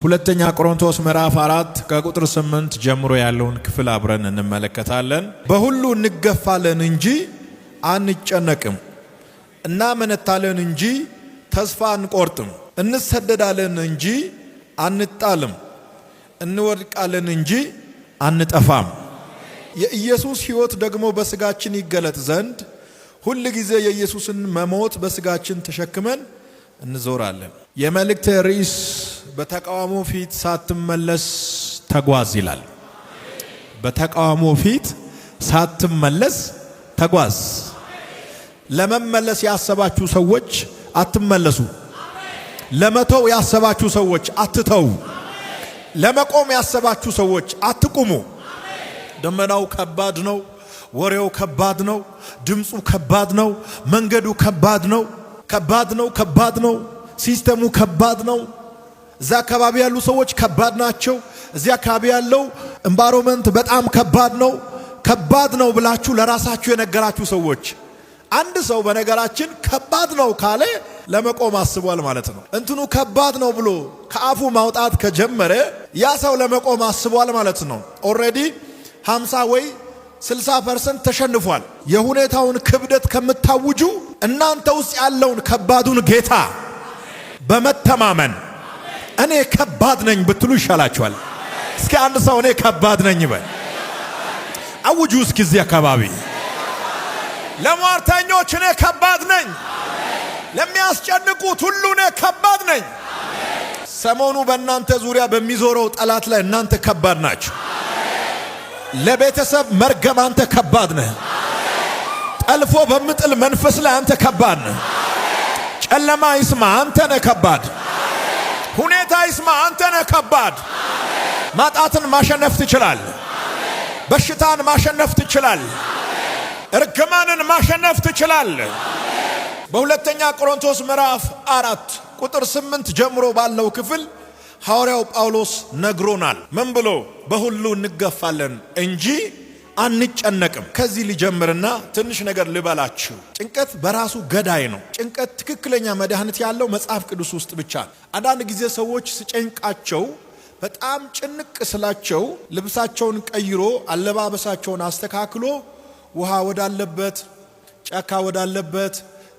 ሁለተኛ ቆሮንቶስ ምዕራፍ 4 ከቁጥር 8 ጀምሮ ያለውን ክፍል አብረን እንመለከታለን። በሁሉ እንገፋለን እንጂ አንጨነቅም፣ እናመነታለን እንጂ ተስፋ አንቆርጥም፣ እንሰደዳለን እንጂ አንጣልም፣ እንወድቃለን እንጂ አንጠፋም። የኢየሱስ ሕይወት ደግሞ በስጋችን ይገለጥ ዘንድ ሁል ጊዜ የኢየሱስን መሞት በስጋችን ተሸክመን እንዞራለን። የመልእክት ርዕስ በተቃውሞ ፊት ሳትመለስ ተጓዝ ይላል። በተቃውሞ ፊት ሳትመለስ ተጓዝ። ለመመለስ ያሰባችሁ ሰዎች አትመለሱ። ለመተው ያሰባችሁ ሰዎች አትተው። ለመቆም ያሰባችሁ ሰዎች አትቁሙ። ደመናው ከባድ ነው፣ ወሬው ከባድ ነው፣ ድምፁ ከባድ ነው፣ መንገዱ ከባድ ነው፣ ከባድ ነው፣ ሲስተሙ ከባድ ነው። እዛ አካባቢ ያሉ ሰዎች ከባድ ናቸው። እዚያ አካባቢ ያለው ኤንቫይሮንመንት በጣም ከባድ ነው ብላችሁ ለራሳችሁ የነገራችሁ ሰዎች፣ አንድ ሰው በነገራችን ከባድ ነው ካለ ለመቆም አስቧል ማለት ነው። እንትኑ ከባድ ነው ብሎ ከአፉ ማውጣት ከጀመረ ያ ሰው ለመቆም አስቧል ማለት ነው። ኦልሬዲ 50 ወይ 60% ተሸንፏል። የሁኔታውን ክብደት ከምታውጁ እናንተ ውስጥ ያለውን ከባዱን ጌታ በመተማመን እኔ ከባድ ነኝ ብትሉ ይሻላችኋል። እስኪ አንድ ሰው እኔ ከባድ ነኝ ይበል። አውጁ እስኪ እዚህ አካባቢ ለሟርተኞች እኔ ከባድ ነኝ፣ ለሚያስጨንቁት ሁሉ እኔ ከባድ ነኝ። ሰሞኑ በእናንተ ዙሪያ በሚዞረው ጠላት ላይ እናንተ ከባድ ናችሁ። ለቤተሰብ መርገም አንተ ከባድ ነህ። ጠልፎ በምጥል መንፈስ ላይ አንተ ከባድ ነህ። ጨለማ ይስማ አንተ ነህ ከባድ። ሁኔታ ይስማ አንተ ነህ ከባድ። ማጣትን ማሸነፍ ትችላለህ። በሽታን ማሸነፍ ትችላለህ። እርግማንን ማሸነፍ ትችላለህ። በሁለተኛ ቆሮንቶስ ምዕራፍ 4 ቁጥር 8 ጀምሮ ባለው ክፍል ሐዋርያው ጳውሎስ ነግሮናል። ምን ብሎ? በሁሉ እንገፋለን እንጂ አንጨነቅም። ከዚህ ልጀምርና ትንሽ ነገር ልበላችሁ። ጭንቀት በራሱ ገዳይ ነው። ጭንቀት ትክክለኛ መድኃኒት ያለው መጽሐፍ ቅዱስ ውስጥ ብቻ ነው። አንዳንድ ጊዜ ሰዎች ሲጨንቃቸው በጣም ጭንቅ ስላቸው ልብሳቸውን ቀይሮ አለባበሳቸውን አስተካክሎ ውሃ ወዳለበት፣ ጫካ ወዳለበት፣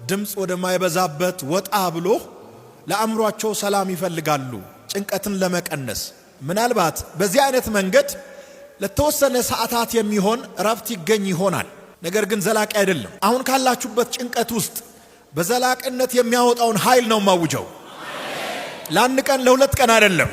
ድምፅ ወደማይበዛበት ወጣ ብሎ ለአእምሯቸው ሰላም ይፈልጋሉ፣ ጭንቀትን ለመቀነስ። ምናልባት በዚህ አይነት መንገድ ለተወሰነ ሰዓታት የሚሆን እረፍት ይገኝ ይሆናል። ነገር ግን ዘላቂ አይደለም። አሁን ካላችሁበት ጭንቀት ውስጥ በዘላቂነት የሚያወጣውን ኃይል ነው ማውጀው። ለአንድ ቀን ለሁለት ቀን አይደለም።